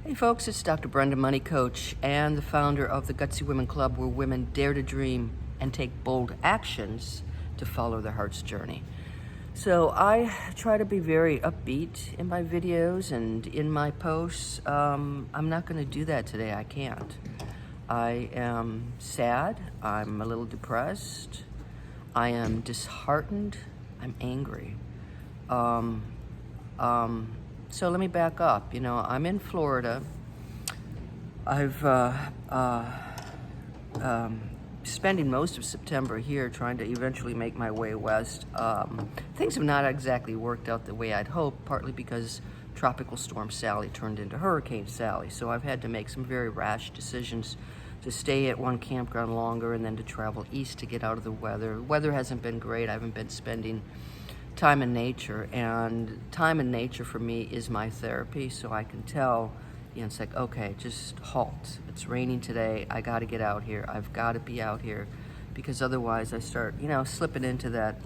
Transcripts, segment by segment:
Hey folks, it's Dr. Brenda, money coach and the founder of the Gutsy Women Club, where women dare to dream and take bold actions to follow their heart's journey. So I try to be very upbeat in my videos and in my posts. I'm not going to do that today. I can't. I am sad. I'm a little depressed. I am disheartened. I'm angry. So let me back up. I'm in Florida. I've spending most of September here trying to eventually make my way west. Things have not exactly worked out the way I'd hoped, partly because Tropical Storm Sally turned into Hurricane Sally. So I've had to make some very rash decisions to stay at one campground longer and then to travel east to get out of the weather. The weather hasn't been great. I haven't been spending time in nature, and time in nature for me is my therapy. So I can tell, it's like, okay, just halt. It's raining today. I got to get out here. I've got to be out here, because otherwise I start, slipping into that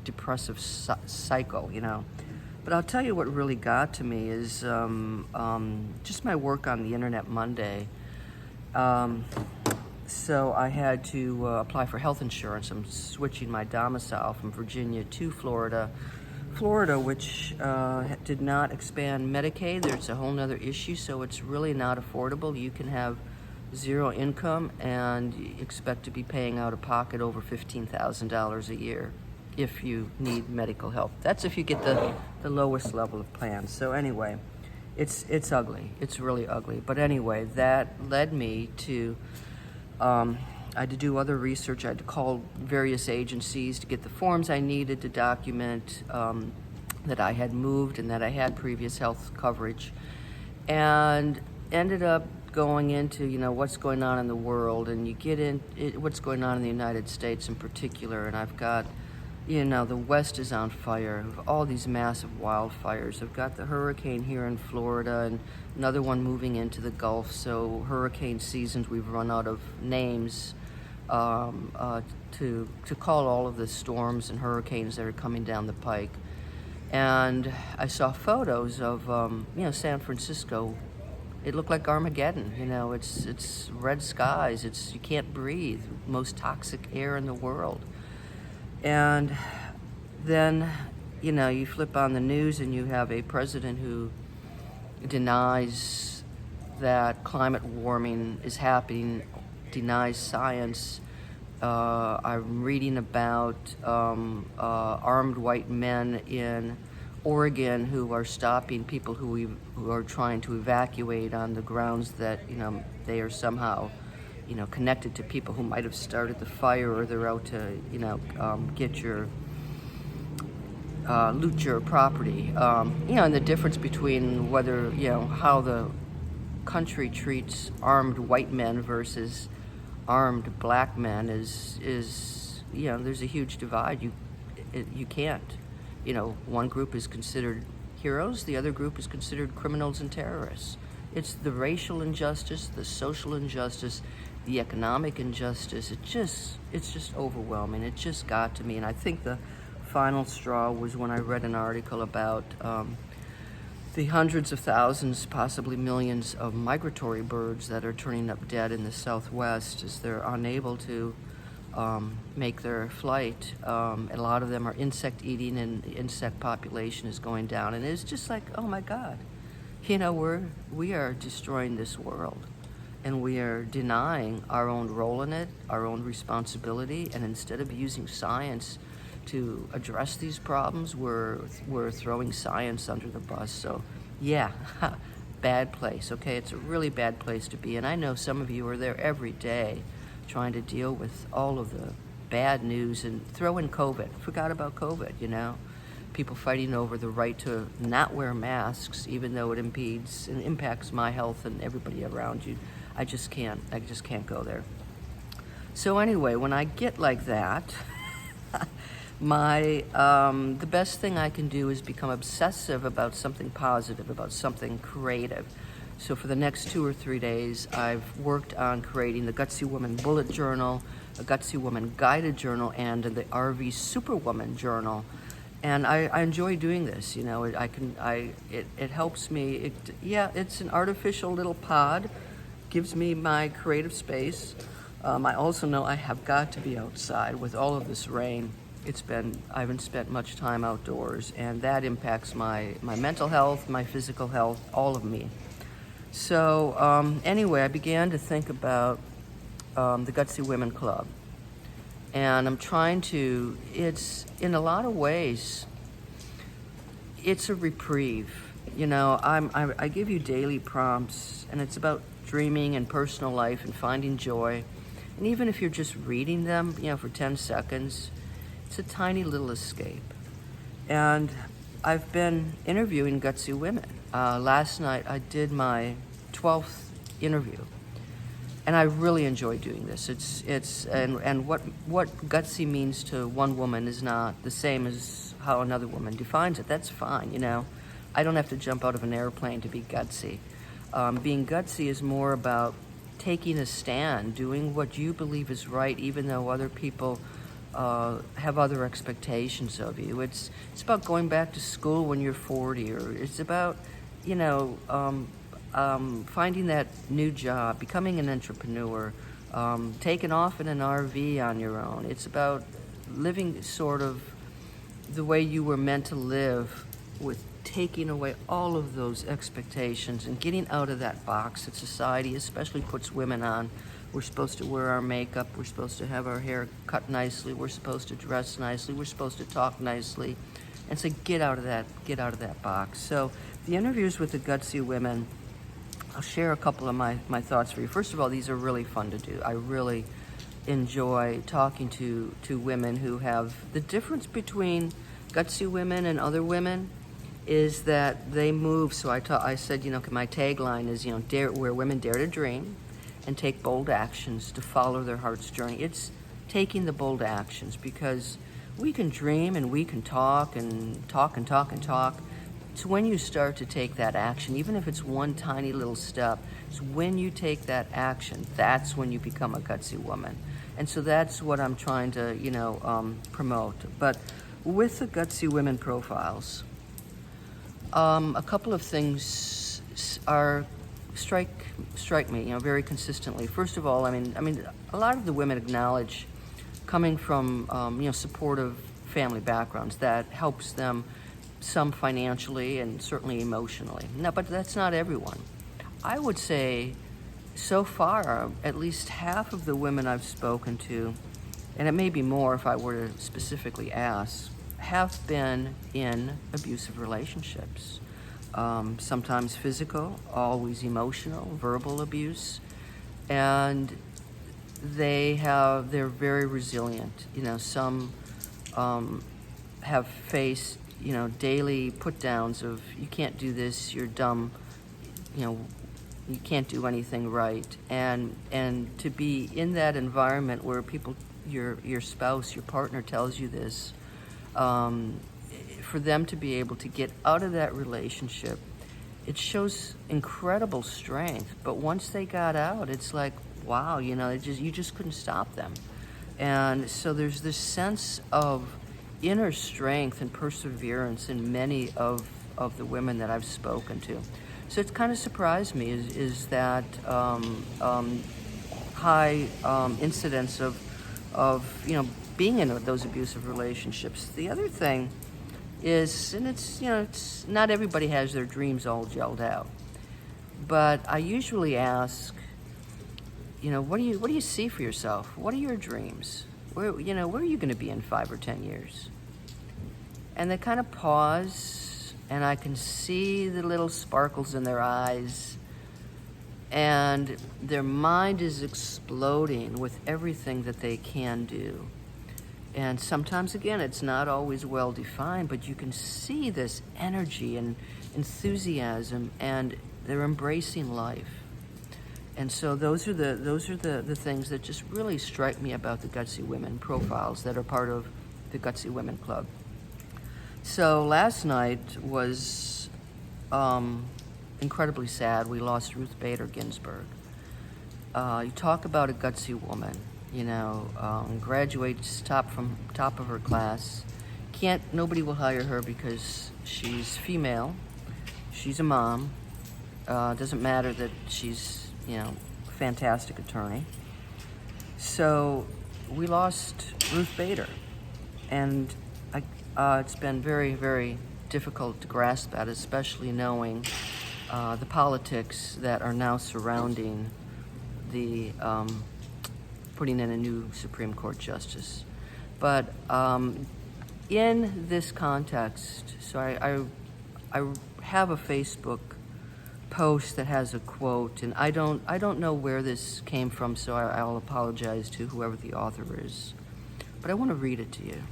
depressive cycle, But I'll tell you what really got to me is just my work on the Internet Monday. So I had to apply for health insurance. I'm switching my domicile from Virginia to Florida. Florida, which did not expand Medicaid. There's a whole nother issue, so it's really not affordable. You can have zero income and expect to be paying out of pocket over $15,000 a year if you need medical help. That's if you get the lowest level of plans. So anyway, it's ugly. It's really ugly. But anyway, that led me to I had to do other research. I had to call various agencies to get the forms I needed to document that I had moved and that I had previous health coverage, and ended up going into what's going on in the world, and you get in what's going on in the United States in particular. And I've got the West is on fire, all these massive wildfires. I've got the hurricane here in Florida and another one moving into the Gulf. So hurricane seasons, we've run out of names to call all of the storms and hurricanes that are coming down the pike. And I saw photos of San Francisco. It looked like Armageddon. It's red skies. You can't breathe. Most toxic air in the world. And then, you flip on the news and you have a president who denies that climate warming is happening, denies science. I'm reading about armed white men in Oregon who are stopping people who are trying to evacuate on the grounds that, they are somehow connected to people who might have started the fire, or they're out to, get your, loot your property. And the difference between whether, how the country treats armed white men versus armed black men is there's a huge divide. You can't. One group is considered heroes, the other group is considered criminals and terrorists. It's the racial injustice, the social injustice, the economic injustice. It's just overwhelming. It just got to me. And I think the final straw was when I read an article about the hundreds of thousands, possibly millions of migratory birds that are turning up dead in the Southwest as they're unable to make their flight. And a lot of them are insect eating, and the insect population is going down. And it's just like, oh my God, we are destroying this world. And we are denying our own role in it, our own responsibility, and instead of using science to address these problems, we're throwing science under the bus. So, yeah, bad place, okay? It's a really bad place to be, and I know some of you are there every day trying to deal with all of the bad news, and throw in COVID. Forgot about COVID, People fighting over the right to not wear masks, even though it impedes and impacts my health and everybody around you. I just can't go there. So anyway, when I get like that, the best thing I can do is become obsessive about something positive, about something creative. So for the next 2 or 3 days, I've worked on creating the Gutsy Woman Bullet Journal, a Gutsy Woman Guided Journal, and the RV Superwoman Journal. And I enjoy doing this. It helps me. It's an artificial little pod, gives me my creative space. I also know I have got to be outside with all of this rain. I haven't spent much time outdoors, and that impacts my mental health, my physical health, all of me. So anyway, I began to think about the Gutsy Women Club. And I'm trying to, it's in a lot of ways, it's a reprieve. I give you daily prompts, and it's about dreaming and personal life and finding joy. And even if you're just reading them, for 10 seconds, it's a tiny little escape. And I've been interviewing gutsy women. Last night I did my 12th interview, and I really enjoy doing this. And what gutsy means to one woman is not the same as how another woman defines it. That's fine, I don't have to jump out of an airplane to be gutsy. Being gutsy is more about taking a stand, doing what you believe is right, even though other people have other expectations of you. It's about going back to school when you're 40, or it's about, finding that new job, becoming an entrepreneur, taking off in an RV on your own. It's about living sort of the way you were meant to live, with taking away all of those expectations and getting out of that box that society especially puts women on. We're supposed to wear our makeup, we're supposed to have our hair cut nicely, we're supposed to dress nicely, we're supposed to talk nicely. And so get out of that box. So the interviews with the gutsy women, I'll share a couple of my thoughts for you. First of all, these are really fun to do. I really enjoy talking to women who have, the difference between gutsy women and other women is that they move. So I said, my tagline is, where women dare to dream and take bold actions to follow their heart's journey. It's taking the bold actions, because we can dream and we can talk and talk and talk and talk. It's when you start to take that action, even if it's one tiny little step, it's when you take that action, that's when you become a gutsy woman. And so that's what I'm trying to, promote. But with the Gutsy Women profiles, a couple of things strike me, very consistently. First of all, I mean, a lot of the women acknowledge coming from, supportive family backgrounds that helps them, some financially and certainly emotionally. No, but that's not everyone. I would say, so far, at least half of the women I've spoken to, and it may be more if I were to specifically ask, have been in abusive relationships. Sometimes physical, always emotional, verbal abuse, and they're very resilient. Some have faced, daily put downs of, you can't do this, you're dumb, you can't do anything right. And to be in that environment where people, your spouse, your partner tells you this, for them to be able to get out of that relationship, it shows incredible strength. But once they got out, it's like, wow, you just couldn't stop them. And so there's this sense of inner strength and perseverance in many of the women that I've spoken to. So it's kind of surprised me is that high incidence of being in those abusive relationships. The other thing is, and it's not everybody has their dreams all gelled out, but I usually ask, what do you see for yourself? What are your dreams? Where are you going to be in 5 or 10 years? And they kind of pause, and I can see the little sparkles in their eyes, and their mind is exploding with everything that they can do. And sometimes, again, it's not always well defined, but you can see this energy and enthusiasm, and they're embracing life. And so those are the things that just really strike me about the Gutsy Women profiles that are part of the Gutsy Women Club. So last night was incredibly sad. We lost Ruth Bader Ginsburg. You talk about a gutsy woman, graduates top of her class, nobody will hire her because she's female, she's a mom, doesn't matter that she's, a fantastic attorney. So we lost Ruth Bader, and it's been very, very difficult to grasp that, especially knowing the politics that are now surrounding the putting in a new Supreme Court justice. But in this context, so I have a Facebook post that has a quote, and I don't know where this came from, so I'll apologize to whoever the author is. But I want to read it to you.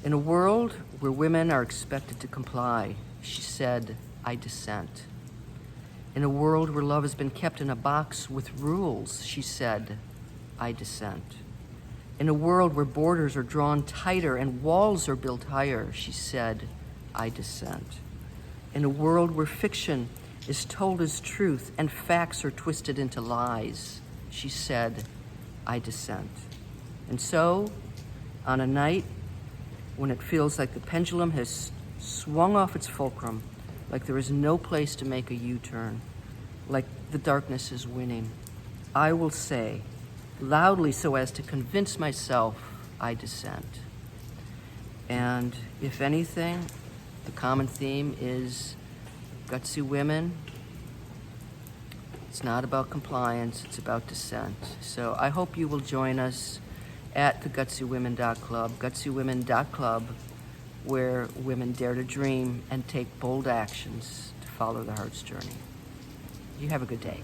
In a world where women are expected to comply, she said, I dissent. In a world where love has been kept in a box with rules, she said, I dissent. In a world where borders are drawn tighter and walls are built higher, she said, I dissent. In a world where fiction is told as truth and facts are twisted into lies, she said, I dissent. And so, on a night when it feels like the pendulum has swung off its fulcrum, like there is no place to make a U-turn, like the darkness is winning, I will say, loudly so as to convince myself, I dissent. And if anything, the common theme is gutsy women. It's not about compliance, it's about dissent. So I hope you will join us at the GutsyWomen.club, GutsyWomen.club, where women dare to dream and take bold actions to follow the heart's journey. You have a good day.